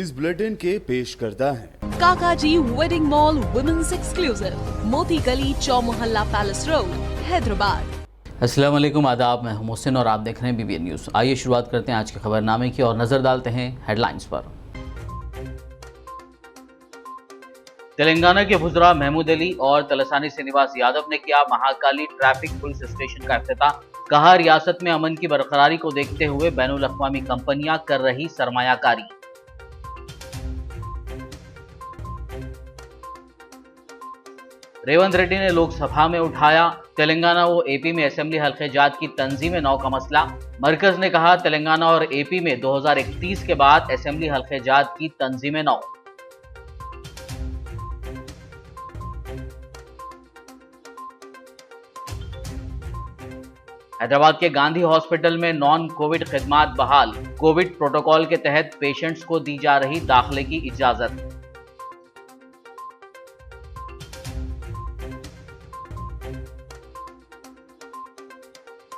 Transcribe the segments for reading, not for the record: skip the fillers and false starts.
News bulletin के पेश करता है काकाजी वेडिंग मॉल वुमेन्स एक्सक्लूसिव, मोती गली, चौमोहल्ला पैलेस रोड, हैदराबाद। अस्सलाम वालेकुम, आदाब। मैं हूं मोहसिन और आप देख रहे हैं BBN न्यूज़। आइए शुरुआत करते हैं आज के खबरनामे की और नजर डालते हैं हेडलाइंस पर। तेलंगाना के वुज़रा महमूद अली और तलसानी श्रीनिवास यादव ने किया महाकाली ट्रैफिक पुलिस स्टेशन का इफ्तिताह। कहा, रियासत में अमन की बरकरारी को देखते हुए बैनुल अक़वामी कंपनियां कर रही सरमायाकारी। रेवंत रेड्डी ने लोकसभा में उठाया तेलंगाना व AP में असेंबली हल्के जात की तंजीम 9 का मसला। मरकज ने कहा, तेलंगाना और AP में 2031 के बाद असेंबली हल्के जात की तंजीम 9। हैदराबाद के गांधी हॉस्पिटल में नॉन कोविड खिदमात बहाल। कोविड प्रोटोकॉल के तहत पेशेंट्स को दी जा रही दाखिले की इजाजत।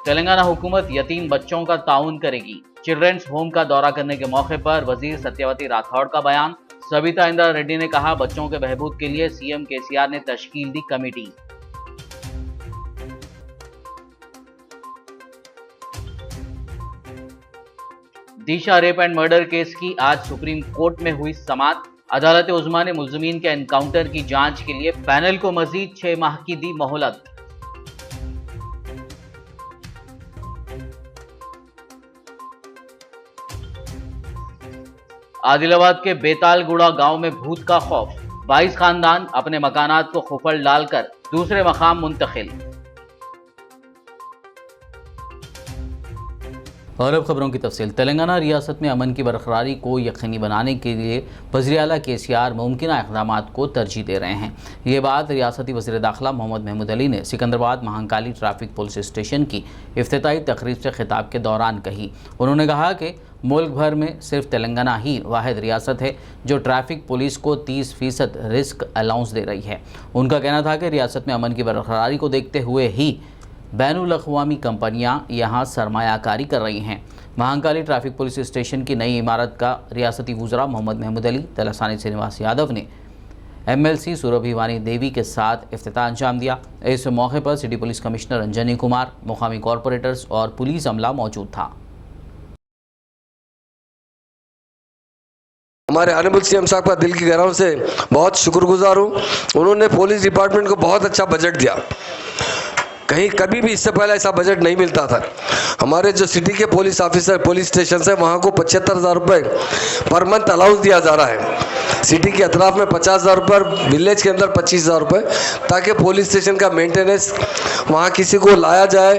तेलंगाना हुकूमत यतीम बच्चों का ताउन करेगी। चिल्ड्रंस होम का दौरा करने के मौके पर वजीर सत्यवती राठौड़ का बयान। सविता इंद्रा रेड्डी ने कहा, बच्चों के बहबूद के लिए CM KCR ने तश्कील दी कमेटी। Disha rape and murder case की आज सुप्रीम कोर्ट में हुई समाअत। अदालत उज़्मा ने मुल्ज़िमीन के एनकाउंटर की जांच के लिए पैनल को मजीद 6 माह की दी मोहलत। आदिलाबाद के बेतालगुड़ा गांव में भूत का खौफ। 22 खानदान अपने मकानात को खुफल डालकर दूसरे मकाम मुंतकिल। और अब खबरों की तफसील। तेलंगाना रियासत में अमन की बरकरारी को यकीनी बनाने के लिए वज़ीर आला KCR मुमकिन इक़दाम को तरजीह दे रहे हैं। ये बात रियासती वज़ीर दाखिला मोहम्मद महमूद अली ने Secunderabad Mahakali traffic police station की इफ्तिताई तकरीब से खिताब के दौरान कही। उन्होंने कहा कि मुल्क भर में सिर्फ तेलंगाना ही वाहिद रियासत है जो ट्रैफिक पुलिस को 30% रिस्क अलाउंस दे रही है। उनका कहना था कि रियासत में अमन की बरकरारी को देखते हुए ही बैनुल अक़वामी कंपनियां यहां सरमायाकारी कर रही हैं। महाकाली ट्रैफिक पुलिस स्टेशन की नई इमारत का रियासती वुज़रा मोहम्मद महमूद अली, तलसानी श्रीनिवास यादव ने MLC सुरभि वानी देवी के साथ इफ्तिताह अंजाम दिया। इस मौके पर city police commissioner Anjani Kumar, मुकामी कॉरपोरेटर्स और पुलिस अमला मौजूद था। हमारे ऑनरेबल CM साहब का दिल की गहराइयों से बहुत शुक्रगुजार हूँ। उन्होंने पुलिस डिपार्टमेंट को बहुत अच्छा बजट दिया। कहीं कभी भी इससे पहले ऐसा बजट नहीं मिलता था। हमारे जो सिटी के पुलिस ऑफिसर पुलिस स्टेशन है वहाँ को 75,000 रुपये पर मंथ अलाउंस दिया जा रहा है। सिटी के अतराफ में 50,000 रुपये, विलेज के अंदर 25,000 रुपये, ताकि पुलिस स्टेशन का मेंटेनेंस वहाँ किसी को लाया जाए।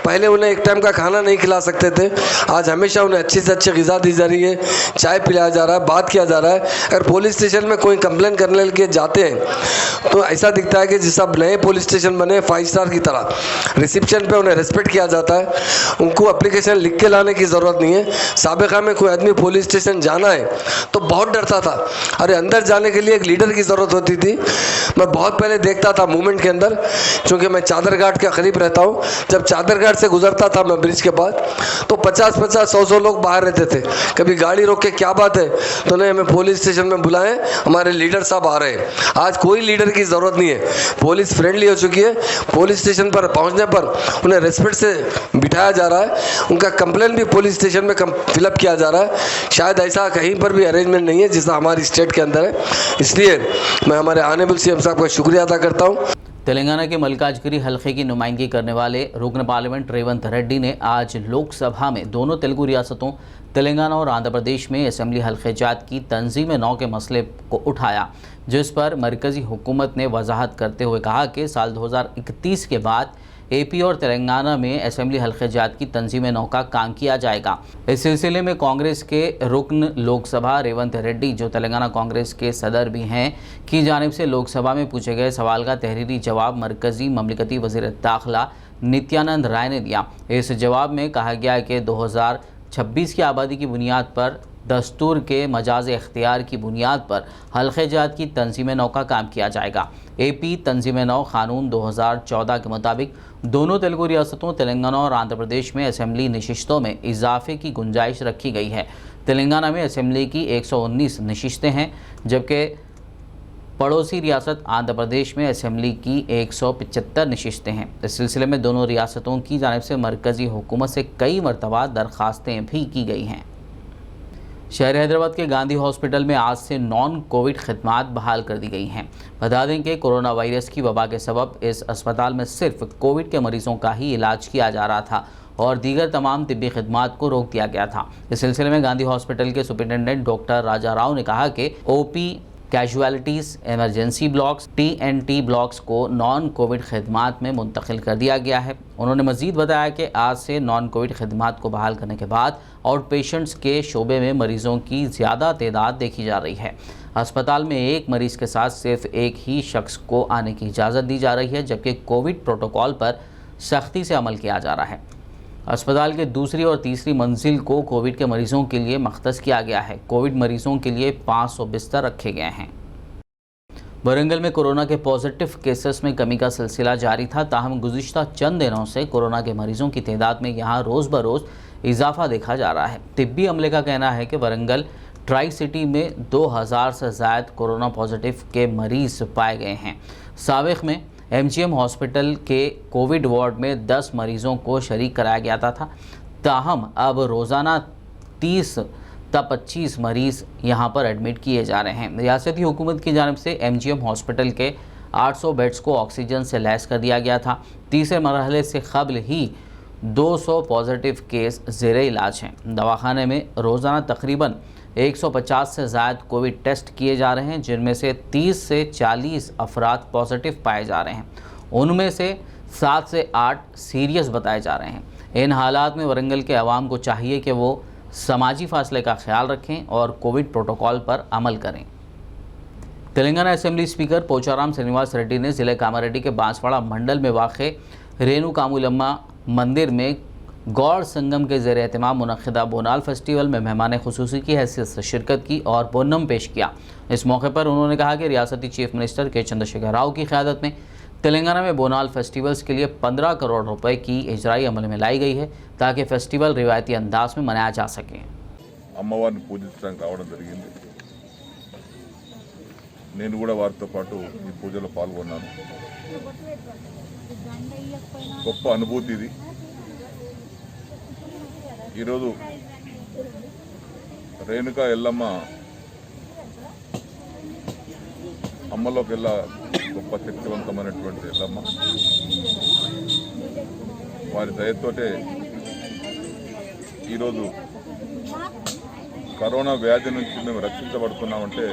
पहले उन्हें एक टाइम का खाना नहीं खिला सकते थे, आज हमेशा उन्हें अच्छी से अच्छी ग़िज़ा दी जा रही है, चाय पिलाया जा रहा है, बात किया जा रहा है। अगर पुलिस स्टेशन में कोई कंप्लेन करने के जाते हैं तो ऐसा दिखता है कि जिस सब नए पुलिस स्टेशन बने 5 स्टार की तरह रिसेप्शन पे उन्हें रिस्पेक्ट किया जाता है। उनको एप्लीकेशन लिख के लाने की ज़रूरत नहीं है। साबिक़ा में कोई आदमी पुलिस स्टेशन जाना है तो बहुत डरता था। अरे अंदर जाने के लिए एक लीडर की ज़रूरत होती थी। मैं बहुत पहले देखता था मूवमेंट के अंदर, क्योंकि मैं चादर घाट के करीब रहता हूँ। जब चादर घाट से गुजरता था मैं ब्रिज के बाद, तो 50-50, 100-100 लोग बाहर रहते थे। कभी गाड़ी रोक के क्या बात है तो नहीं, हमें पुलिस स्टेशन में बुलाएं, हमारे लीडर साहब आ रहे हैं। आज कोई लीडर की ज़रूरत नहीं है, पुलिस फ्रेंडली हो चुकी है। पुलिस स्टेशन पर पहुँचने पर उन्हें रेस्पेक्ट से बिठाया जा रहा है। उनका कंप्लेन भी पुलिस स्टेशन में फिलअप किया जा रहा है। शायद ऐसा कहीं पर भी अरेंजमेंट नहीं है जिसका हमारी स्टेट के अंदर है। इसलिए मैं हमारे ऑनरेबल CM साहब का शुक्रिया अदा करता हूँ। तेलंगाना के मल्काजगिरी हल्के की नुमाइंदगी करने वाले रुकन पार्लियामेंट रेवंत रेड्डी ने आज लोकसभा में दोनों तेलुगु रियासतों तेलंगाना और आंध्र प्रदेश में असेंबली हल्के जात की तंजीम 9 के मसले को उठाया, जिस पर मरकज़ी हुकूमत ने वजाहत करते हुए कहा कि साल 2031 के बाद AP और तेलंगाना में असेंबली हल्के जात की तंजीम 9 का काम किया जाएगा। इस सिलसिले में कांग्रेस के रुकन लोकसभा रेवंत रेड्डी, जो तेलंगाना कांग्रेस के सदर भी हैं, की जानिब से लोकसभा में पूछे गए सवाल का तहरीरी जवाब मरकज़ी ममलिकती वज़ीर दाखिला नित्यानंद राय ने दिया। इस जवाब में कहा गया कि 2026 की आबादी की बुनियाद पर दस्तूर के मजाज इख्तियार की बुनियाद पर हल्के जात की तंजीम 9 का काम किया जाएगा। AP तंजीम 9 क़ानून 2014 के मुताबिक दोनों तेलुगु रियासतों तेलंगाना और आंध्र प्रदेश में असेंबली नशिस्तों में इजाफे की गुंजाइश रखी गई है। तेलंगाना में असेंबली की 119 नशिस्तें हैं, जबकि पड़ोसी रियासत आंध्र प्रदेश में असेंबली की 175 नशिस्तें हैं। इस सिलसिले में दोनों रियासतों की जानिब से मरकज़ी हुकूमत से कई मरतबा दरख्वास्तें भी की गई हैं। शहर हैदराबाद के गांधी हॉस्पिटल में आज से नॉन कोविड खिदमात बहाल कर दी गई हैं। बता दें कि कोरोना वायरस की वबा के सबब इस अस्पताल में सिर्फ कोविड के मरीजों का ही इलाज किया जा रहा था और दीगर तमाम तिब्बी खिदमात को रोक दिया गया था। इस सिलसिले में गांधी हॉस्पिटल के सुपरिटेंडेंट डॉक्टर राजा राव ने कहा कि OP, casualties, emergency blocks, TNT blocks को नॉन कोविड खिदमात में मुंतकिल कर दिया गया है। उन्होंने मज़ीद बताया कि आज से नॉन कोविड खिदमात को बहाल करने के बाद आउट पेशेंट्स के शोबे में मरीज़ों की ज़्यादा तादाद देखी जा रही है। अस्पताल में एक मरीज़ के साथ सिर्फ एक ही शख्स को आने की इजाज़त दी जा रही है, जबकि कोविड प्रोटोकॉल पर सख्ती से अमल किया जा रहा है। अस्पताल के दूसरी और तीसरी मंजिल को कोविड के मरीजों के लिए मख्तस किया गया है। कोविड मरीजों के लिए 500 बिस्तर रखे गए हैं। वरंगल में कोरोना के पॉजिटिव केसेस में कमी का सिलसिला जारी था, ताहम गुज़िश्ता चंद दिनों से कोरोना के मरीजों की तादाद में यहाँ रोज़ बरोज़ इजाफा देखा जा रहा है। तिब्बी अमले का कहना है कि वरंगल ट्राई सिटी में 2000 से ज़ायद कोरोना पॉजिटिव के मरीज़ पाए गए हैं। साबिक़ में MGM हॉस्पिटल के कोविड वार्ड में 10 मरीज़ों को शरीक कराया गया था, ताहम अब रोज़ाना 30 ता 25 मरीज़ यहां पर एडमिट किए जा रहे हैं। रियासती हुकूमत की जानिब से MGM हॉस्पिटल के 800 बेड्स को ऑक्सीजन से लैस कर दिया गया था। तीसरे मरहले से कबल ही 200 पॉजिटिव केस ज़ेर इलाज हैं। दवाखाने में रोज़ाना तकरीबन 150 से ज़ायद कोविड टेस्ट किए जा रहे हैं, जिनमें से 30 से 40 अफराद पॉजिटिव पाए जा रहे हैं। उनमें से 7 से 8 सीरियस बताए जा रहे हैं। इन हालात में वरंगल के अवाम को चाहिए कि वो समाजी फासले का ख्याल रखें और कोविड प्रोटोकॉल पर अमल करें। तेलंगाना असेंबली स्पीकर पोचाराम श्रीनिवास रेड्डी ने ज़िले कामारेड्डी के बांसवाड़ा मंडल में वाक़े रेणु कामुलम्मा मंदिर में गौड़ संगम के ज़ेर एहतमाम मुनक़िदा बोनाल फेस्टिवल में मेहमान खुसूसी की हैसियत से शिरकत की और बोनम पेश किया। इस मौके पर उन्होंने कहा कि रियासती चीफ मिनिस्टर के चंद्रशेखर राव की क़यादत में तेलंगाना में बोनाल फेस्टिवल्स के लिए 15 करोड़ रुपए की इजराई अमल में लाई गई है, ताकि फेस्टिवल रिवायती अंदाज में मनाया जा सके। అమ్మవారిని పూజించడానికి రావడం జరిగింది। నేను కూడా వారితో పాటు ఈ పూజలో పాల్గొన్నాను। గొప్ప అనుభూతి ఇది। ఈరోజు రేణుకా ఎల్లమ్మ అమ్మలోకెల్లా గొప్ప శక్తివంతమైనటువంటి ఎల్లమ్మ, వారి దయతోటే ఈరోజు కరోనా వ్యాధి నుంచి మేము రక్షించబడుతున్నామంటే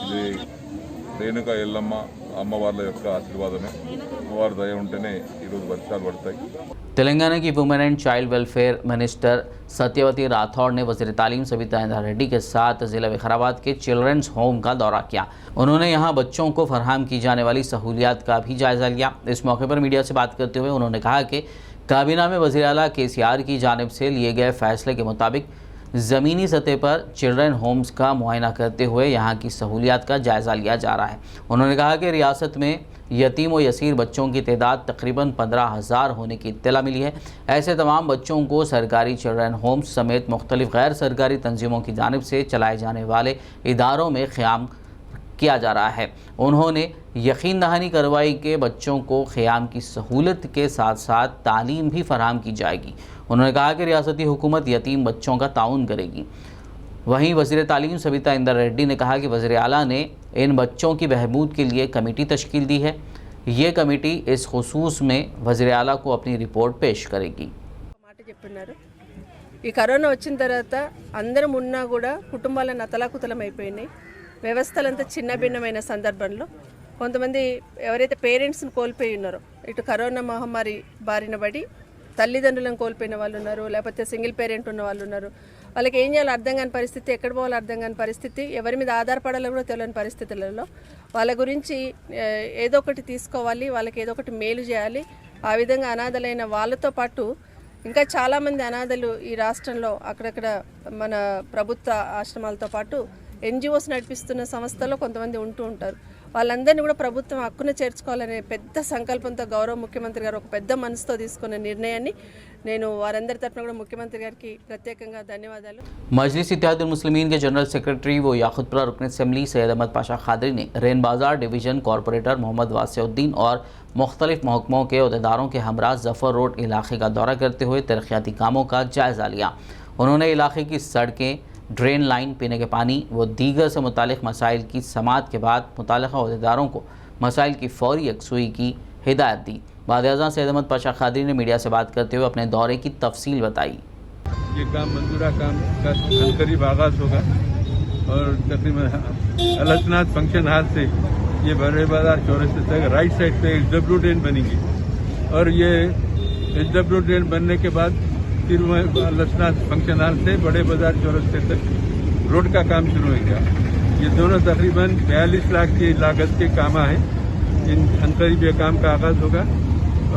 ఇది రేణుకా ఎల్లమ్మ అమ్మవార్ల యొక్క ఆశీర్వాదమే, అమ్మవారి దయ ఉంటేనే ఈరోజు వర్షాలు పడతాయి। तेलंगाना की women and child welfare minister Satyavati Rathore ने वज़ीर तालीम सविता इंदिरा रेड्डी के साथ ज़िला विकाराबाद के चिल्ड्रंस होम का दौरा किया। उन्होंने यहां बच्चों को फराहम की जाने वाली सहूलियात का भी जायज़ा लिया। इस मौके पर मीडिया से बात करते हुए उन्होंने कहा कि काबीना में वज़ीर आला KCR की जानिब से लिए गए फैसले के मुताबिक ज़मीनी सतह पर चिल्ड्रन होम्स का मुआयना करते हुए यहाँ की सहूलियात का जायज़ा लिया जा रहा है। उन्होंने कहा कि रियासत में यतीम व यसीर बच्चों की तादाद तकरीबन 15,000 होने की इत्तला मिली है। ऐसे तमाम बच्चों को सरकारी चिल्ड्रन होम्स समेत मुख्तलिफ गैर सरकारी तंजीमों की जानिब से चलाए जाने वाले इदारों में क़याम किया जा रहा है। उन्होंने यकीन दहानी करवाई कि बच्चों को क़याम की सहूलत के साथ साथ तालीम भी फराहम की जाएगी। उन्होंने कहा कि रियासती हुकूमत यतीम बच्चों का ताउन करेगी। वहीं वज़ीर तालीम सविता इंदिरा रेड्डी ने कहा कि वज़ीर आला ने इन बच्चों की बहबूद के लिए कमेटी तश्कील दी है। ये कमेटी इस खुसूस में वज़ीर आला को अपनी रिपोर्ट पेश करेगी। ఈ కరోనా వచ్చిన తర్వాత అందరం ఉన్నా కూడా కుటుంబాలను అతలాకుతలమైపోయినాయి। వ్యవస్థలంతా చిన్న భిన్నమైన సందర్భంలో కొంతమంది ఎవరైతే పేరెంట్స్ని కోల్పోయి ఉన్నారో, ఇటు కరోనా మహమ్మారి బారిన పడి తల్లిదండ్రులను కోల్పోయిన వాళ్ళు ఉన్నారు, లేకపోతే సింగిల్ పేరెంట్ ఉన్న వాళ్ళు ఉన్నారు। వాళ్ళకి ఏం చేయాలో అర్థం కాని పరిస్థితి, ఎక్కడ పోవాలో అర్థం కాని పరిస్థితి, ఎవరి మీద ఆధారపడాలో కూడా తెలియని పరిస్థితులలో వాళ్ళ గురించి ఏదో ఒకటి తీసుకోవాలి, వాళ్ళకి ఏదో ఒకటి మేలు చేయాలి। ఆ విధంగా అనాథలైన వాళ్ళతో పాటు ఇంకా చాలామంది అనాథలు ఈ రాష్ట్రంలో అక్కడక్కడ మన ప్రభుత్వ ఆశ్రమాలతో పాటు ఎన్జిఓస్ నడిపిస్తున్న సంస్థలో కొంతమంది ఉంటూ ఉంటారు. వాళ్ళందరినీ కూడా ప్రభుత్వం హక్కున చేర్చుకోవాలనే పెద్ద సంకల్పంతో గౌరవ ముఖ్యమంత్రి గారు ఒక పెద్ద మనసుతో తీసుకున్న నిర్ణయాన్ని నేను వారందరి తరఫున కూడా ముఖ్యమంత్రి గారికి ప్రత్యేకంగా ధన్యవాదాలు. मजलिस इत्तेहादुल मुस्लिमीन के जनरल सेक्रेटरी व याकुतपुरा रुकन असम्बली सैयद अहमद पाशा खादरी ने रेन बाज़ार डिवीज़न कॉरपोरेटर मोहम्मद वासिउद्दीन और मुख्तलिफ महकमों के अहदेदारों के हमरा जफ़र रोड इलाके का दौरा करते हुए तरक्याती कामों का जायज़ा लिया। उन्होंने इलाके की सड़कें, ड्रेन लाइन, पीने के पानी व दीगर से मुतालिक मसाइल की समाअत के बाद मुताल्लिक़ा अहदेदारों को मसाइल की फौरी यकसुई की हिदायत दी। वज़ीर-ए-आज़म सैयद अहमद पाशा खादरी ने मीडिया से बात करते हुए अपने दौरे की तफसील बताई। ये काम मंजूरा काम का करीब आगाज़ होगा और तकरीबन अलसनाथ फंक्शन हाल से ये बड़े बाजार चौरस्ते तक राइट साइड पे एचडब्ल्यू ड्रेन बनेगी और ये एचडब्ल्यू ड्रेन बनने के बाद फिर अलसनाथ फंक्शन हाल से बड़े बाजार चौरस्ते तक रोड का काम शुरू होगा। ये दोनों तकरीबन 42 लाख की लागत के काम हैं। इन अंतरिम ये काम का आगाज़ होगा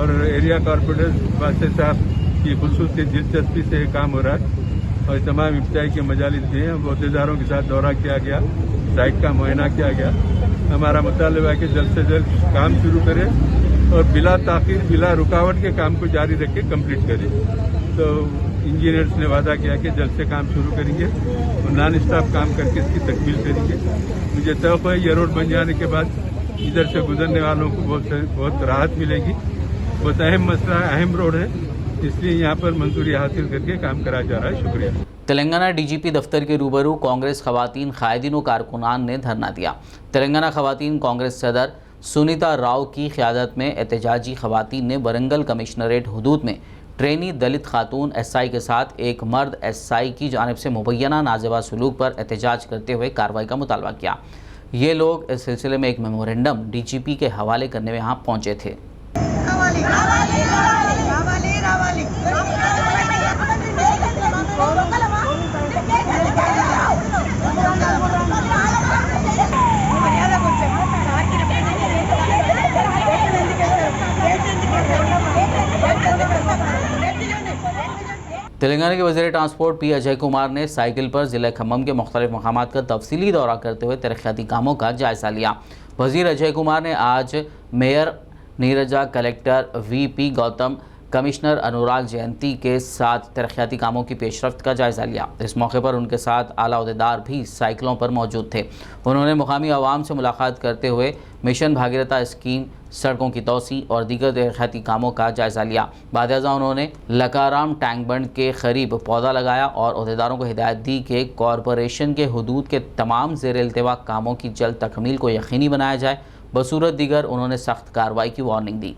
और एरिया कॉर्पोरेटर वासे साहब की खुसूसी दिलचस्पी से ये काम हो रहा है और तमाम इब्तिदाई के मजालिस भी हैं। अहदेदारों के साथ दौरा किया गया, साइट का मुआयना किया गया। हमारा मुतालबा है कि जल्द से जल्द काम शुरू करें और बिला ताख़ीर बिला रुकावट के काम को जारी रख के कम्प्लीट करें। तो इंजीनियर्स ने वादा किया कि जल्द से काम शुरू करेंगे और नॉन स्टॉप काम करके इसकी तकमील करेंगे। मुझे तवक्को है ये रोड बन जाने के बाद इधर से गुजरने वालों को बहुत राहत मिलेगी। बहुत अहम मसला, अहम रोड है, इसलिए यहाँ पर मंजूरी हासिल करके काम कराया जा रहा है। शुक्रिया। तेलंगाना डीजीपी दफ्तर के रूबरू कांग्रेस खवातीन कायदीन व कारकुनान ने धरना दिया। तेलंगाना खवातीन कांग्रेस सदर सुनीता राव की क़यादत में एहतजाजी खवातीन ने वरंगल कमिश्नरेट हदूद में ट्रेनी दलित खातून एसआई के साथ एक मर्द एसआई की जानिब से मुबैना नाजेबा सलूक पर एहतजाज करते हुए कार्रवाई का मुतालबा किया। ये लोग इस सिलसिले में एक मेमोरेंडम डीजीपी के हवाले करने में यहाँ पहुँचे थे। तेलंगाना के वज़ीर ट्रांसपोर्ट पी अजय कुमार ने साइकिल पर ज़िला खम्मम के मुख्तलिफ मकामात का तफसीली दौरा करते हुए तरक्याती कामों का जायज़ा लिया। वज़ीर अजय कुमार ने आज mayor Neerja, collector VP Gautam, commissioner Anurag Jayanti के साथ तरक्याती कामों की पेशरफ्त का जायज़ा लिया। इस मौके पर उनके साथ आला अहदेदार भी साइकिलों पर मौजूद थे। उन्होंने मुकामी आवाम से मुलाकात करते हुए मिशन भागीरथा स्कीम, सड़कों की तोसी और दीगर तरक्याती कामों का जायज़ा लिया। बाद-ए-ज़ा उन्होंने लकाराम टैंक बंड के करीब पौधा लगाया और अहदेदारों को हिदायत दी कि कॉरपोरेशन के हदूद के तमाम ज़ेर इल्तिवा कामों की जल्द तकमील को यकीनी बनाया जाए। बसूरत दीगर उन्होंने सख्त कार्रवाई की वार्निंग दी।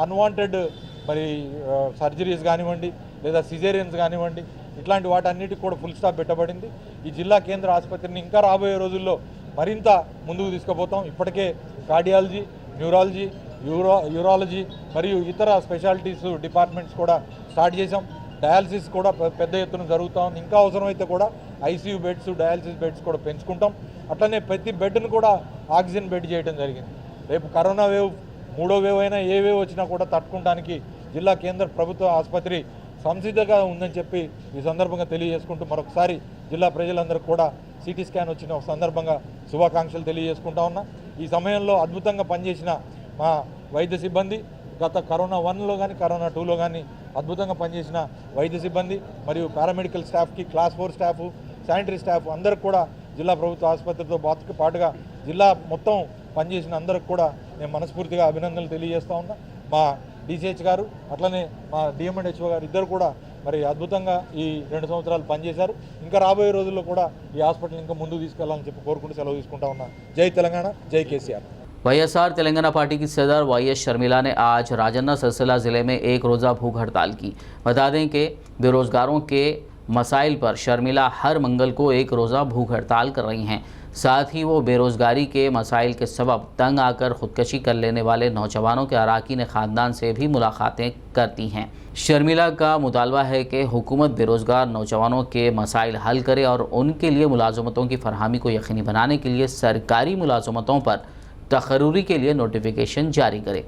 అన్వాంటెడ్ మరి సర్జరీస్ కానివ్వండి లేదా సిజేరియన్స్ కానివ్వండి ఇట్లాంటి వాటన్నిటికి కూడా ఫుల్ స్టాప్ పెట్టబడింది. ఈ జిల్లా కేంద్ర ఆసుపత్రిని ఇంకా రాబోయే రోజుల్లో మరింత ముందుకు తీసుకుపోతాం. ఇప్పటికే కార్డియాలజీ, న్యూరాలజీ, యూరాలజీ మరియు ఇతర స్పెషాలిటీస్ డిపార్ట్మెంట్స్ కూడా స్టార్ట్ చేసాం. డయాలసిస్ కూడా పెద్ద ఎత్తున జరుగుతూ ఉంది. ఇంకా అవసరమైతే కూడా ఐసీయూ బెడ్స్, డయాలసిస్ బెడ్స్ కూడా పెంచుకుంటాం. అట్లనే ప్రతి బెడ్ను కూడా ఆక్సిజన్ బెడ్ చేయడం జరిగింది. రేపు కరోనా వేవ్, మూడో వేవ్ అయినా ఏ వేవ్ వచ్చినా కూడా తట్టుకోవడానికి జిల్లా కేంద్ర ప్రభుత్వ ఆసుపత్రి సంసిద్ధంగా ఉందని చెప్పి ఈ సందర్భంగా తెలియజేసుకుంటూ మరొకసారి జిల్లా ప్రజలందరికీ కూడా సిటీ స్కాన్ వచ్చిన సందర్భంగా శుభాకాంక్షలు తెలియజేసుకుంటా ఉన్నా. ఈ సమయంలో అద్భుతంగా పనిచేసిన మా వైద్య సిబ్బంది, గత కరోనా 1లో కానీ కరోనా 2లో కానీ అద్భుతంగా పనిచేసిన వైద్య సిబ్బంది మరియు పారామెడికల్ స్టాఫ్కి, క్లాస్ 4 స్టాఫ్, శానిటరీ స్టాఫ్ అందరికి కూడా జిల్లా ప్రభుత్వ ఆసుపత్రితో పాటుగా జిల్లా మొత్తం పనిచేసిన అందరికి కూడా నేను మనస్ఫూర్తిగా అభినందనలు తెలియజేస్తూ ఉన్నా. మా డీసీహెచ్ గారు అట్లనే మా డిఎంఎండ్హెచ్ఓ గారు ఇద్దరు కూడా మరి అద్భుతంగా ఈ 2 సంవత్సరాలు పనిచేశారు. ఇంకా రాబోయే రోజుల్లో కూడా ఈ హాస్పిటల్ ఇంకా ముందుకు తీసుకెళ్లాలని చెప్పి కోరుకుంటూ సెలవు తీసుకుంటా ఉన్నా. జై తెలంగాణ, జై కేసీఆర్। वाईएसआर तेलंगाना पार्टी की सदर वाईएस शर्मिला ने आज राजन्ना सिलसिला ज़िले में एक रोज़ा भूख हड़ताल की। बता दें कि बेरोज़गारों के मसाइल पर शर्मिला हर मंगल को एक रोज़ा भूख हड़ताल कर रही हैं। साथ ही वो बेरोज़गारी के मसाइल के सबब तंग आकर ख़ुदकशी कर लेने वाले नौजवानों के अरकान ख़ानदान से भी मुलाकातें करती हैं। शर्मिला का मुतालबा है कि हुकूमत बेरोज़गार नौजवानों के मसाइल हल करे और उनके लिए मुलाजमतों की फरहमी को यकीनी बनाने के लिए सरकारी मुलाजमतों पर तकर्री के लिए नोटिफिकेशन जारी करे।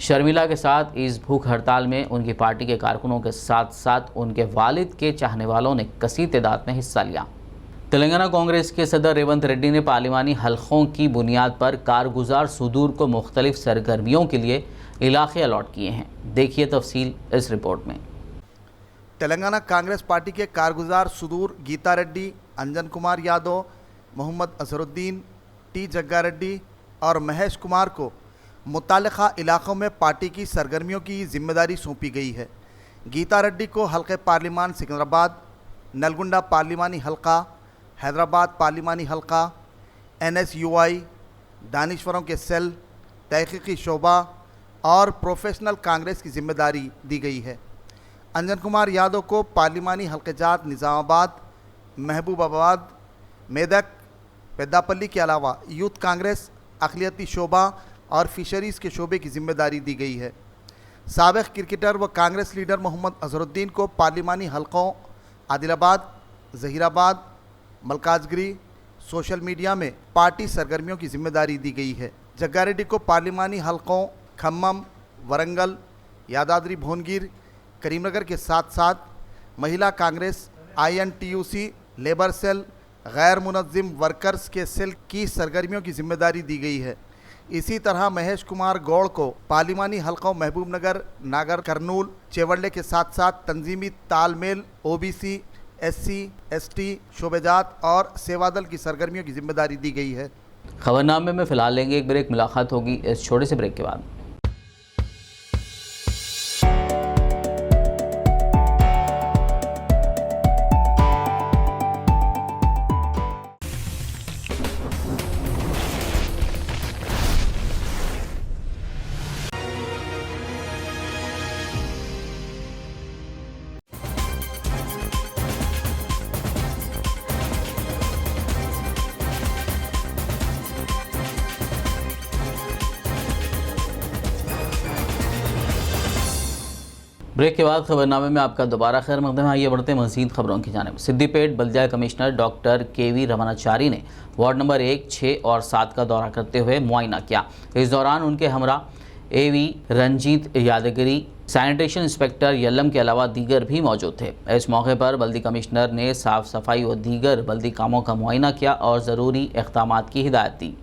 शर्मिला के साथ इस भूख हड़ताल में उनकी पार्टी के कारकुनों के साथ साथ उनके वालिद के चाहने वालों ने कसीर तादाद में हिस्सा लिया। तेलंगाना कांग्रेस के सदर रेवंत रेड्डी ने पार्लिमानी हलकों की बुनियाद पर कारगुजार सुदूर को मुख्तलिफ सरगर्मियों के लिए इलाके अलॉट किए हैं। देखिए तफसील इस रिपोर्ट में। तेलंगाना कांग्रेस पार्टी के कारगुजार सुदूर गीता रेड्डी, अंजन कुमार यादव, मोहम्मद अजहरुद्दीन, टी जग्गारेड्डी और महेश कुमार को मुताल्लिक़ा इलाक़ों में पार्टी की सरगर्मियों की जिम्मेदारी सौंपी गई है। गीता रेड्डी को हल्के पार्लिमान सिकंदराबाद, नलगुंडा पार्लिमानी हल्का, हैदराबाद पार्लिमानी हल्का, NSUI, दानिश्वरों के सेल, तहक़ीक़ी शोबा और प्रोफेशनल कांग्रेस की जिम्मेदारी दी गई है। अंजन कुमार यादव को पार्लिमानी हल्क़ेजात निज़ामाबाद, महबूबाबाद, मेदक, पेद्दापल्ली के अलावा यूथ कांग्रेस, अक़लियती शोबा और फिशरीज़ के शोबे की जिम्मेदारी दी गई है। साबिक़ क्रिकेटर व कांग्रेस लीडर मोहम्मद अजहरुद्दीन को पार्लिमानी हल्कों आदिलाबाद, ज़हीराबाद, मलकाजगिरी, सोशल मीडिया में पार्टी सरगर्मियों की जिम्मेदारी दी गई है। जग्गारेड्डी को पार्लिमानी हल्कों खम्मम, वरंगल, यादाद्री भुवनगिर, करीमनगर के साथ साथ महिला कांग्रेस, INTUC, लेबर सेल, गैर मुनज़्ज़िम वर्कर्स के सेल की सरगर्मियों की जिम्मेदारी दी गई है। इसी तरह महेश कुमार गौड़ को पार्लिमानी हल्कों महबूबनगर, नागर कर्नूल, चेवड़ले के साथ साथ तंजीमी तालमेल, OBC, SC, ST, शोबेजात और सेवादल की सरगर्मियों की जिम्मेदारी दी गई है। खबरनामे में फ़िलहाल लेंगे एक ब्रेक। मुलाकात होगी इस छोटे से ब्रेक के बाद। ब्रेक के बाद खबरनामे में आपका दोबारा खैर मकदम है। आइए बढ़ते मज़ीद खबरों की जानिब। सिद्दीपेट बल्दिया कमिश्नर डॉक्टर KV रमनाचारी ने वार्ड नंबर 1, 6 और 7 का दौरा करते हुए मुआयना किया। इस दौरान उनके हमरा AV रंजीत यादगिरी, सैनिटेशन इंस्पेक्टर यल्लम के अलावा दीगर भी मौजूद थे। इस मौके पर बल्दी कमिश्नर ने साफ़ सफाई व दीगर बल्दी कामों का मुआयना किया और ज़रूरी इक़दामात की हिदायत दी।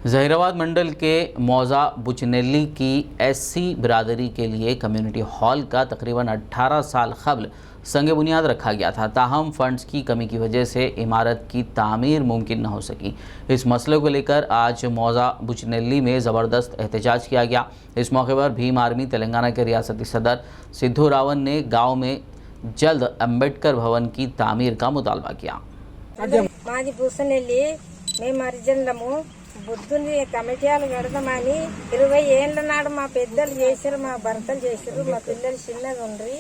ज़हीराबाद मंडल के मौज़ा बुचनेली की SC बिरादरी के लिए कम्युनिटी हॉल का तकरीबन 18 साल क़ब्ल संग बुनियाद रखा गया था, ताहम फ़ंड्स की कमी की वजह से इमारत की तामीर मुमकिन न हो सकी। इस मसले को लेकर आज मौज़ा बुचनेली में ज़बरदस्त एहतजाज किया गया। इस मौके पर भीम आर्मी तेलंगाना के रियासती सदर सिद्धू रावन ने गाँव में जल्द अम्बेडकर भवन की तामीर का मुतालबा किया। బుద్ధుని కమిటీలు కడదామని 20 ఏళ్ల నాడు మా పెద్దలు చేశారు, మా భర్తలు చేశారు, మా పిల్లలు చిన్నగా ఉండ్రి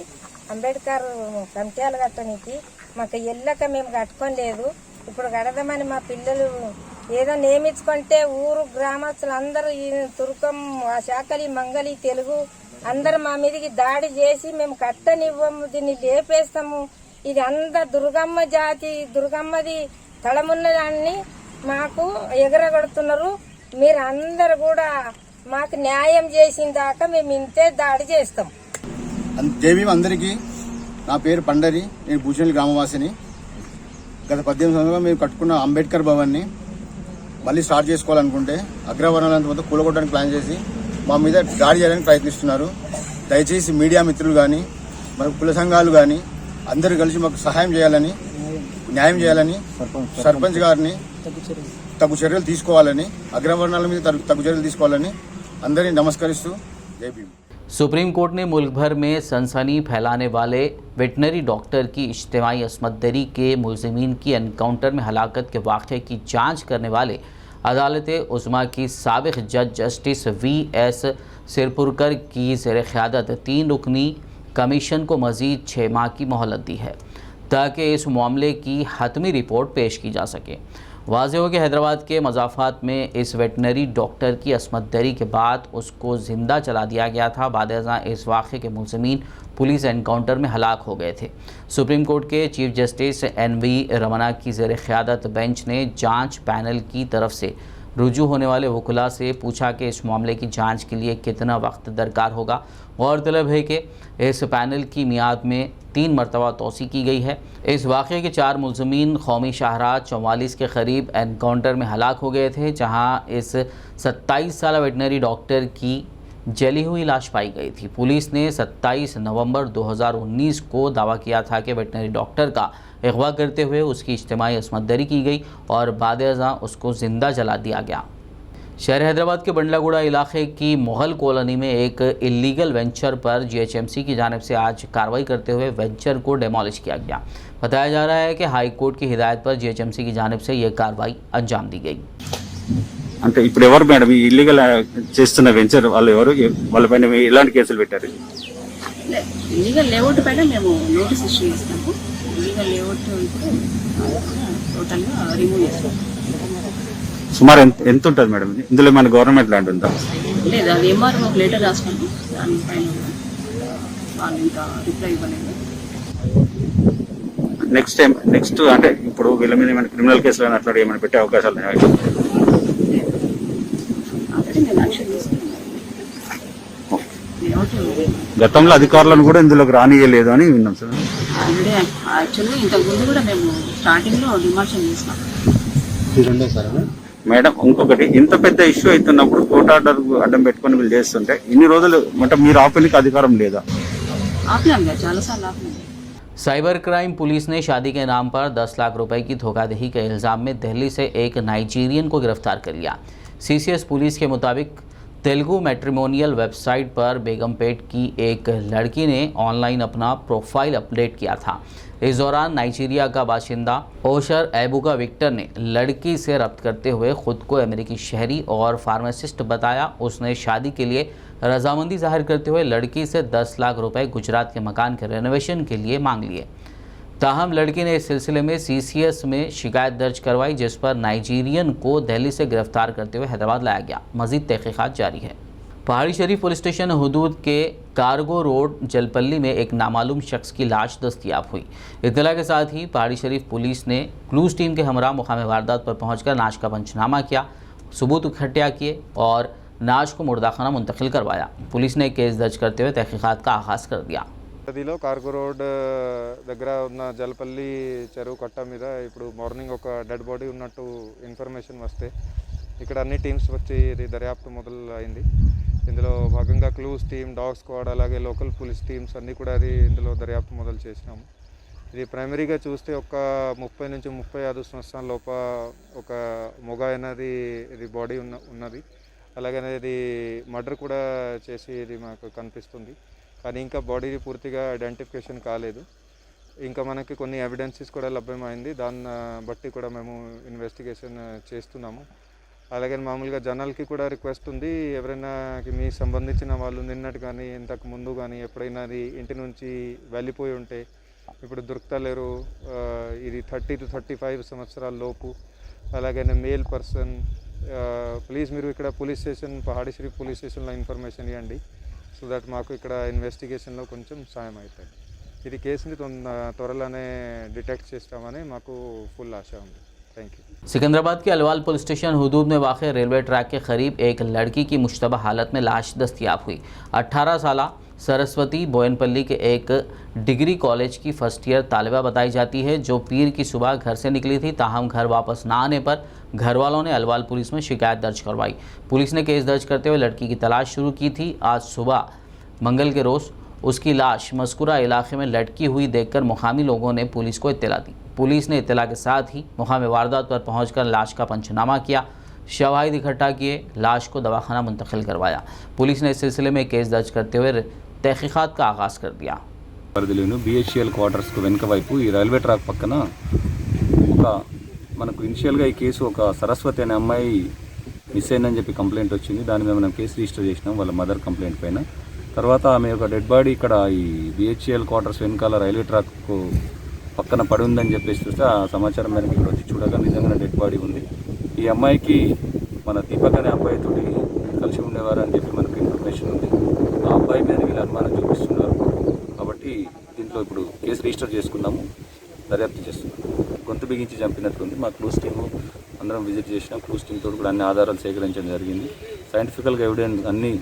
అంబేద్కర్ కమిటీలు కట్టడానికి మాకు ఎల్లక మేము కట్టుకోలేదు. ఇప్పుడు కడదామని మా పిల్లలు ఏదో నియమించుకుంటే ఊరు గ్రామస్తులు అందరూ ఈ తుర్కం, శాకలి, మంగలి, తెలుగు అందరూ మా మీదకి దాడి చేసి మేము కట్టనివ్వము, దీన్ని లేపేస్తాము, ఇది అంత దుర్గమ్మ జాతి, దుర్గమ్మది తలమున్నదాన్ని మాకు ఎగరగొడుతున్నారు. మీరు అందరు కూడా మాకు న్యాయం చేసిన దాకా మేము ఇంతే దాడి చేస్తాం. జేబీ అందరికీ నా పేరు పండరి, నేను భూషణి గ్రామవాసిని. గత 18 సంవత్సరాలుగా మేము కట్టుకున్న అంబేద్కర్ భవన్ని మళ్ళీ స్టార్ట్ చేసుకోవాలనుకుంటే అగ్రవర్ణాలంత మొత్తం కూలగొట్టడానికి ప్లాన్ చేసి మా మీద దాడి చేయడానికి ప్రయత్నిస్తున్నారు. దయచేసి మీడియా మిత్రులు కానీ మన కుల సంఘాలు కానీ అందరూ కలిసి మాకు సహాయం చేయాలని, న్యాయం చేయాలని, సర్పంచ్ గారిని తగు చర్యలు తీసుకోవాలని, అగ్రవర్ణాల మీద తగు చర్యలు తీసుకోవాలని అందరినీ నమస్కరిస్తూ జై భీమ్। सुप्रीम कोर्ट ने मुल्क भर में सनसनी फैलाने वाले वेटनरी डॉक्टर की इज्तिमाई अस्मत दरी के मुलजिमीन की एनकाउंटर में हलाकत के वाक़े की जांच करने वाले अदालत उस्मा की साबिक़ जज जस्टिस VS सिरपुरकर की ज़ेर क़यादत 3 रुकनी कमीशन को मज़ीद 6 माह की मोहलत दी है ताकि इस मामले की हतमी रिपोर्ट पेश की जा सके। वाज़ेह हो कि हैदराबाद के मज़ाफ़ात में इस वेटनरी डॉक्टर की अस्मत दरी के बाद उसको ज़िंदा चला दिया गया था। बाद-ए-ज़ां इस वाक़े के मुलज़िमीन पुलिस एनकाउंटर में हलाक हो गए थे। सुप्रीम कोर्ट के चीफ जस्टिस NV रमना की ज़ेर क़यादत बेंच ने जांच पैनल की तरफ से रुजू होने वाले वकुला से पूछा कि इस मामले की जांच के लिए कितना वक्त दरकार होगा। गौरतलब है कि इस पैनल की मियाद में 3 मरतबा तोसी की गई है। इस वाक़े के 4 मुलज़मीन कौमी शाहराह 44 के करीब एनकाउंटर में हलाक हो गए थे, जहाँ इस 27 साल वेटनरी डॉक्टर की जली हुई लाश पाई गई थी। पुलिस ने 27 नवंबर 2019 को दावा किया था कि वेटनरी डॉक्टर का अगवा करते हुए उसकी इज्तिमाई असमत दरी की गई और बाद-ए-अज़ां उसको ज़िंदा जला दिया गया। शहर हैदराबाद के बंडलागुड़ा इलाके की मुगल कॉलोनी में एक इलीगल वेंचर पर जीएचएमसी की जानिब से आज कार्रवाई करते हुए वेंचर को डेमोलिश किया गया। बताया जा रहा है कि हाई कोर्ट की हिदायत पर जीएचएमसी की जानिब से यह कार्रवाई अंजाम दी गई। అంటే ఇప్పుడు ఎవరు మేడం ఈ ఇల్లీగల్ చేస్తున్న వెంచర్ వాళ్ళు ఎవరు, వాళ్ళపైన ఎలాంటి కేసులు పెట్టారు? ఇల్లీగల్ లేఅవుట్ పైన మేము నోటీస్ ఇష్యూ చేస్తాము. ఇల్లీగల్ లేఅవుట్ టోటల్గా రిమూవ్ చేస్తాము. సుమారు ఎంత ఉంటుంది మేడం ఇందులో? మన గవర్నమెంట్ ల్యాండ్ ఉందా? లేదు, అది ఎంఆర్ఓ లెటర్ రాసుకున్నాము, దానిపైన వాళ్ళు ఇంకా రిప్లై ఇవ్వలేదు. నెక్స్ట్ అంటే ఇప్పుడు వీళ్ళ మీద ఏమైనా క్రిమినల్ కేసులు అని అట్లా ఏమైనా పెట్టే అవకాశాలు ఉన్నాయి? గతంలో అధికారులను కూడా ఇందులోకి రానియలేదు అని విన్నాం సార్. ఆల్రెడీ యాక్చువల్గా ఇంతకుముందు కూడా మేము స్టార్టింగ్లో డిమార్షన్ చేసినాం. మేడం ఇంకొకటి, ఇంత పెద్ద ఇష్యూ అవుతున్నప్పుడు కోర్టు ఆర్డర్ అడ్డం పెట్టుకొని వీళ్ళు చేస్తుంటే ఇన్ని రోజులు అంటే మీరు ఆపడానికి అధికారం లేదా? ఆపినాం, చాలాసార్లు ఆపినాం. साइबर क्राइम पुलिस ने शादी के नाम पर 10 लाख रुपए की धोखाधड़ी के इल्ज़ाम में दिल्ली से एक नाइजीरियन को गिरफ्तार कर लिया। सीसीएस पुलिस के मुताबिक तेलुगु मैट्रिमोनियल वेबसाइट पर बेगमपेट की एक लड़की ने ऑनलाइन अपना प्रोफाइल अपडेट किया था। इस दौरान नाइजीरिया का बाशिंदा ओशर एबुका विक्टर ने लड़की से रब्त करते हुए खुद को अमेरिकी शहरी और फार्मासिस्ट बताया। उसने शादी के लिए रजामंदी जाहिर करते हुए लड़की से 10 लाख रुपए गुजरात के मकान के रेनोवेशन के लिए मांग लिए। ताहम लड़की ने इस सिलसिले में सीसीएस में शिकायत दर्ज करवाई, जिस पर नाइजीरियन को दिल्ली से गिरफ्तार करते हुए हैदराबाद लाया गया। मजीद तहकीकात जारी है। पहाड़ी शरीफ पुलिस स्टेशन हुदूद के कार्गो रोड जलपल्ली में एक नामालूम शख्स की लाश दस्तयाब हुई। इत्तला के साथ ही पहाड़ी शरीफ पुलिस ने क्लूज टीम के हमरा मुकाम वारदात पर पहुंचकर लाश का पंचनामा किया, सबूत इकट्ठा किए और लाश को मुर्दाखाना मुंतकिल करवाया। पुलिस ने केस दर्ज करते हुए तहकीकात का आगाज़ कर दिया। నదిలో కార్గో రోడ్ దగ్గర ఉన్న జలపల్లి చెరువు కట్ట మీద ఇప్పుడు మార్నింగ్ ఒక డెడ్ బాడీ ఉన్నట్టు ఇన్ఫర్మేషన్ వస్తే ఇక్కడ అన్ని టీమ్స్ వచ్చి ఇది దర్యాప్తు మొదలు అయింది. ఇందులో భాగంగా క్లూస్ టీమ్, డాగ్ స్క్వాడ్, అలాగే లోకల్ పోలీస్ టీమ్స్ అన్నీ కూడా అది ఇందులో దర్యాప్తు మొదలు చేసినాము. ఇది ప్రైమరీగా చూస్తే ఒక 30 నుంచి 35 సంవత్సరాల లోప ఒక మొగ అనేది ఇది బాడీ ఉన్నది. అలాగే ఇది మర్డర్ కూడా చేసి ఇది మాకు కనిపిస్తుంది. కానీ ఇంకా బాడీ పూర్తిగా ఐడెంటిఫికేషన్ కాలేదు. ఇంకా మనకి కొన్ని ఎవిడెన్సెస్ కూడా లభ్యమైంది, దాన్ని బట్టి కూడా మేము ఇన్వెస్టిగేషన్ చేస్తున్నాము. అలాగే మామూలుగా జనాలకి కూడా రిక్వెస్ట్ ఉంది, ఎవరైనా మీ సంబంధించిన వాళ్ళు నిన్నటి కానీ ఇంతకు ముందు కానీ ఎప్పుడైనా అది ఇంటి నుంచి వెళ్ళిపోయి ఉంటే ఇప్పుడు దొరుకుతలేరు, ఇది 30 to 35 సంవత్సరాల లోపు, అలాగే మేల్ పర్సన్, ప్లీజ్ మీరు ఇక్కడ police station Pahadi Sharif police స్టేషన్లో ఇన్ఫర్మేషన్ ఇవ్వండి, సో దట్ మాకు ఇక్కడ ఇన్వెస్టిగేషన్లో కొంచెం సాయం అవుతుంది. ఇది కేసుని త్వరలోనే డిటెక్ట్ చేస్తామని మాకు ఫుల్ ఆశ ఉంది. Thank you. सिकंदराबाद के अलवाल पुलिस स्टेशन हुदूद में वाक़ रेलवे ट्रैक के करीब एक लड़की की मुश्तबा हालत में लाश दस्तयाब हुई। 18 साल सरस्वती बोयनपल्ली के एक डिग्री कॉलेज की फर्स्ट ईयर तालिबा बताई जाती है, जो पीर की सुबह घर से निकली थी। ताहम घर वापस ना आने पर घर वालों ने अलवाल पुलिस में शिकायत दर्ज करवाई। पुलिस ने केस दर्ज करते हुए लड़की की तलाश शुरू की थी। आज सुबह मंगल के रोज़ उसकी लाश मज़कूरा इलाके में लटकी हुई देखकर मुकामी लोगों ने पुलिस को इत्तला दी। पुलिस ने इत्तला के साथ ही मुकाम वारदात पर पहुंचकर लाश का पंचनामा किया, शवाहिद इकट्ठा किए, लाश को दवाखाना मुंतकिल करवाया। पुलिस ने इस सिलसिले में केस दर्ज करते हुए तहकीकात का आगाज़ कर दिया। పరిధిలోను బిహెచ్ఎల్ క్వార్టర్స్కు వెనుక వైపు ఈ రైల్వే ట్రాక్ పక్కన ఒక మనకు ఇనిషియల్గా ఈ కేసు ఒక సరస్వతి అనే అమ్మాయి మిస్ అయిందని చెప్పి కంప్లైంట్ వచ్చింది. దాని మీద మనం కేసు రిజిస్టర్ చేసినాం వాళ్ళ మదర్ కంప్లైంట్ పైన. తర్వాత ఆమె ఒక డెడ్ బాడీ ఇక్కడ ఈ బిహెచ్ఎల్ క్వార్టర్స్ వెనకాల రైల్వే ట్రాక్కు పక్కన పడి ఉందని చెప్పేసి చూస్తే ఆ సమాచారం మేరకు ఇక్కడ వచ్చి చూడగా నిజంగా డెడ్ బాడీ ఉంది. ఈ అమ్మాయికి మన దీపక్ అనే అబ్బాయితో కలిసి ఉండేవారు అని చెప్పి మనకు ఇన్ఫర్మేషన్ ఉంది. ఆ అబ్బాయి మీద వీళ్ళు అనుమానం చూపిస్తున్నారు. కాబట్టి దీంట్లో ఇప్పుడు కేసు రిజిస్టర్ చేసుకున్నాము, దర్యాప్తు చేస్తున్నాము. గొంతు బిగించి చంపినట్లుంది. మా క్లూస్ టీము అందరం విజిట్ చేసినాం. క్లూస్ టీమ్ తోటి కూడా అన్ని ఆధారాలు సేకరించడం జరిగింది. సైంటిఫికల్గా అన్ని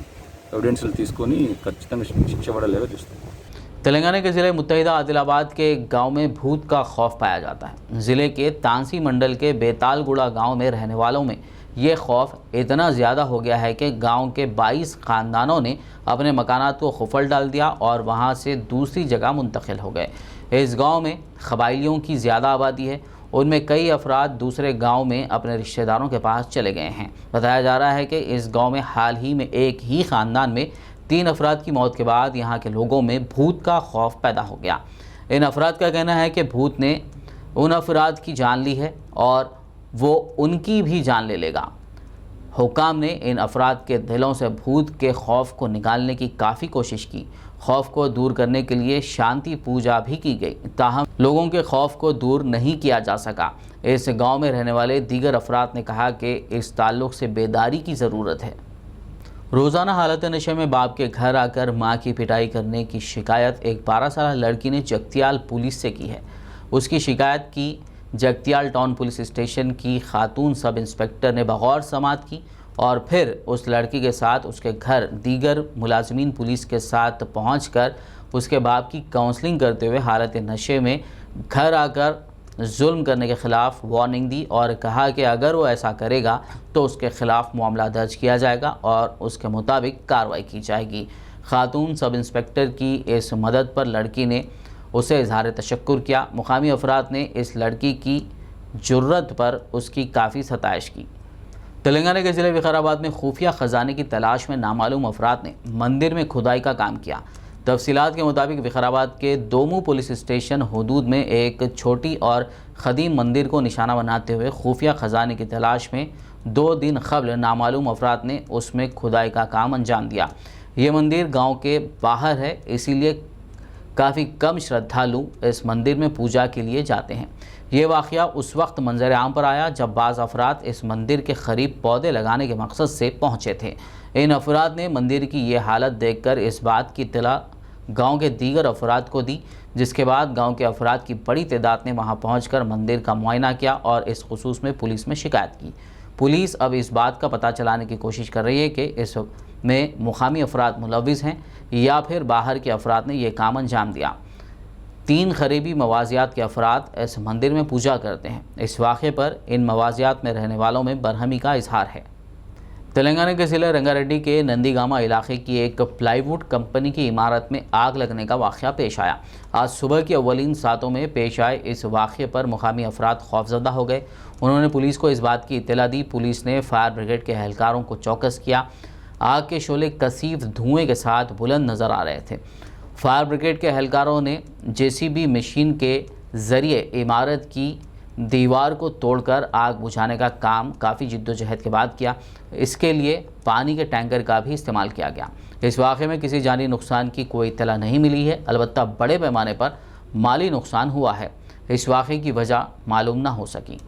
ఎవిడెన్స్లు తీసుకొని ఖచ్చితంగా శిక్ష పడలేగా చూస్తాం. तेलंगाना के ज़िले मुत्तहिदा आदिलाबाद के एक गांव में भूत का खौफ पाया जाता है। ज़िले के तांसी मंडल के बेतालगुड़ा गांव में रहने वालों में ये खौफ इतना ज़्यादा हो गया है कि गांव के 22 ख़ानदानों ने अपने मकानात को खुफल डाल दिया और वहां से दूसरी जगह मुंतकिल हो गए। इस गांव में कबाइलियों की ज़्यादा आबादी है। उनमें कई अफराद दूसरे गांव में अपने रिश्तेदारों के पास चले गए हैं। बताया जा रहा है कि इस गांव में हाल ही में एक ही ख़ानदान में 3 अफराद की मौत के बाद यहाँ के लोगों में भूत का खौफ पैदा हो गया। इन अफराद का कहना है कि भूत ने उन अफराद की जान ली है और वो उनकी भी जान ले लेगा। हुकाम ने इन अफराद के दिलों से भूत के खौफ को निकालने की काफ़ी कोशिश की। खौफ को दूर करने के लिए शांति पूजा भी की गई, ताहम लोगों के खौफ को दूर नहीं किया जा सका। इस गांव में रहने वाले दीगर अफराद ने कहा कि इस ताल्लुक़ से बेदारी की ज़रूरत है। रोज़ाना हालत नशे में बाप के घर आकर मां की पिटाई करने की शिकायत एक 12 साल लड़की ने जगतियाल पुलिस से की है। उसकी शिकायत की जगतियाल टाउन पुलिस स्टेशन की खातून सब इंस्पेक्टर ने बगौर समाअत की और फिर उस लड़की के साथ उसके घर दीगर मुलाजिमीन पुलिस के साथ पहुंचकर उसके बाप की काउंसलिंग करते हुए हालत नशे में घर आकर जुल्म करने के ख़िलाफ़ वार्निंग दी और कहा कि अगर वो ऐसा करेगा तो उसके ख़िलाफ़ मामला दर्ज किया जाएगा और उसके मुताबिक कार्रवाई की जाएगी। खातून सब इंस्पेक्टर की इस मदद पर लड़की ने उसे इजहार तशक्कुर किया। मुकामी अफराद ने इस लड़की की जुर्रत पर उसकी काफ़ी सताइश की। तेलंगाना के ज़िले विकाराबाद में खुफिया ख़जाने की तलाश में नामालूम अफराद ने मंदिर में खुदाई का काम किया। तफसीलात के मुताबिक विकाराबाद के दोमू पुलिस स्टेशन हदूद में एक छोटी और ख़दीम मंदिर को निशाना बनाते हुए खुफिया ख़जाने की तलाश में 2 दिन क़ब्ल नामालूम अफराद ने उसमें खुदाई का काम अंजाम दिया। ये मंदिर गांव के बाहर है, इसीलिए काफ़ी कम श्रद्धालु इस मंदिर में पूजा के लिए जाते हैं। ये वाक़या उस वक्त मंजर आम पर आया जब बाज़ अफराद इस मंदिर के करीब पौधे लगाने के मकसद से पहुँचे थे। इन अफराद ने मंदिर की ये हालत देखकर इस बात की इत्तला गांव के दीगर अफराद को दी, जिसके बाद गांव के अफराद की बड़ी तादाद ने वहां पहुंचकर मंदिर का मुआयना किया और इस खुसूस में पुलिस में शिकायत की। पुलिस अब इस बात का पता चलाने की कोशिश कर रही है कि इसमें मुकामी अफराद मुलविस हैं या फिर बाहर के अफराद ने यह काम अंजाम दिया। 3 करीबी मवाजियात के अफराद इस मंदिर में पूजा करते हैं। इस वाक़े पर इन मवाजियात में रहने वालों में बरहमी का इजहार है। तेलंगाना के ज़िले रंगारेड्डी के नंदीगामा इलाके की एक प्लाईवुड कंपनी की इमारत में आग लगने का वाक़या पेश आया। आज सुबह की अव्वलीन सातों में पेश आए इस वाक़े पर मुकामी अफराद खौफजदा हो गए। उन्होंने पुलिस को इस बात की इत्तला दी। पुलिस ने फायर ब्रिगेड के एहलकारों को चौकस किया। आग के शोले कसीफ धुएँ के साथ बुलंद नज़र आ रहे थे। फायर ब्रिगेड के एहलकारों ने JCB मशीन के ज़रिए इमारत की दीवार को तोड़कर आग बुझाने का काम काफ़ी जिद्दोजहद के बाद किया। इसके लिए पानी के टैंकर का भी इस्तेमाल किया गया। इस वाक़े में किसी जानी नुकसान की कोई इत्तला नहीं मिली है, अलबत्ता बड़े पैमाने पर माली नुकसान हुआ है। इस वाक़े की वजह मालूम ना हो सकी।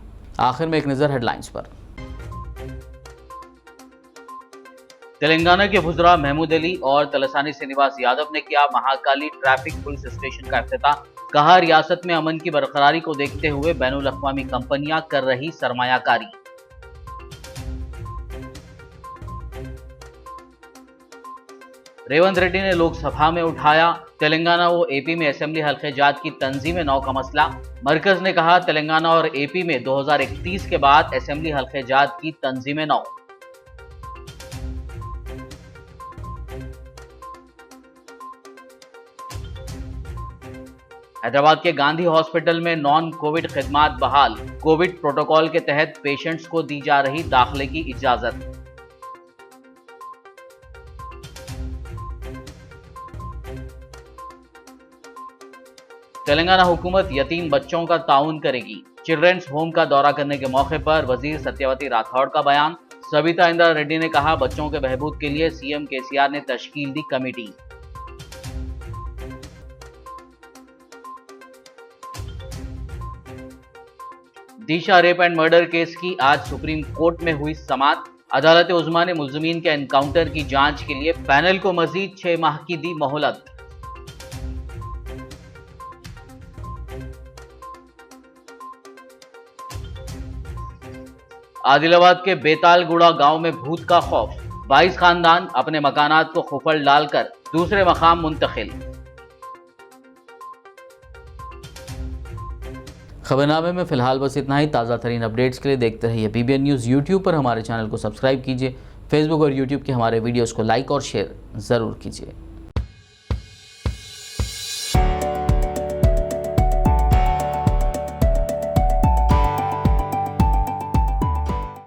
आखिर में एक नज़र हेडलाइंस पर। तेलंगाना के वुज़रा महमूद अली और तलसानी श्रीनिवास यादव ने किया महाकाली ट्रैफिक पुलिस स्टेशन का इफ्तिताह। कहा, रियासत में अमन की बरकरारी को देखते हुए बैनुल अक़वामी कंपनियां कर रही सरमायाकारी। रेवंत रेड्डी ने लोकसभा में उठाया तेलंगाना व AP में असेंबली हल्के जात की तंजीम 9 का मसला। मरकज ने कहा, तेलंगाना और AP में 2031 के बाद असेंबली हल्के जात की तंजीम 9। हैदराबाद के गांधी हॉस्पिटल में नॉन कोविड खिदमात बहाल। कोविड प्रोटोकॉल के तहत पेशेंट्स को दी जा रही दाखिले की इजाजत। तेलंगाना हुकूमत यतीम बच्चों का ताउन करेगी। चिल्ड्रंस होम का दौरा करने के मौके पर वजीर सत्यवती राठौड़ का बयान। सविता इंद्रा रेड्डी ने कहा, बच्चों के बहबूद के लिए CM KCR ने तश्कील दी कमेटी। Disha rape and murder case की आज सुप्रीम कोर्ट में हुई समाअत। अदालत उज़्मा ने मुल्ज़िमीन के एनकाउंटर की जांच के लिए पैनल को मजीद 6 माह की दी मोहलत। आदिलाबाद के बेतालगुड़ा गांव में भूत का खौफ। 22 खानदान अपने मकानात को खुफल डालकर दूसरे मकाम मुंतकिल। खबरनामे में फिलहाल बस इतना ही। ताज़ा तरीन अपडेट्स के लिए देखते रहिए BBN न्यूज़। यूट्यूब पर हमारे चैनल को सब्सक्राइब कीजिए, फेसबुक और यूट्यूब के हमारे वीडियोज़ को लाइक और शेयर ज़रूर कीजिए।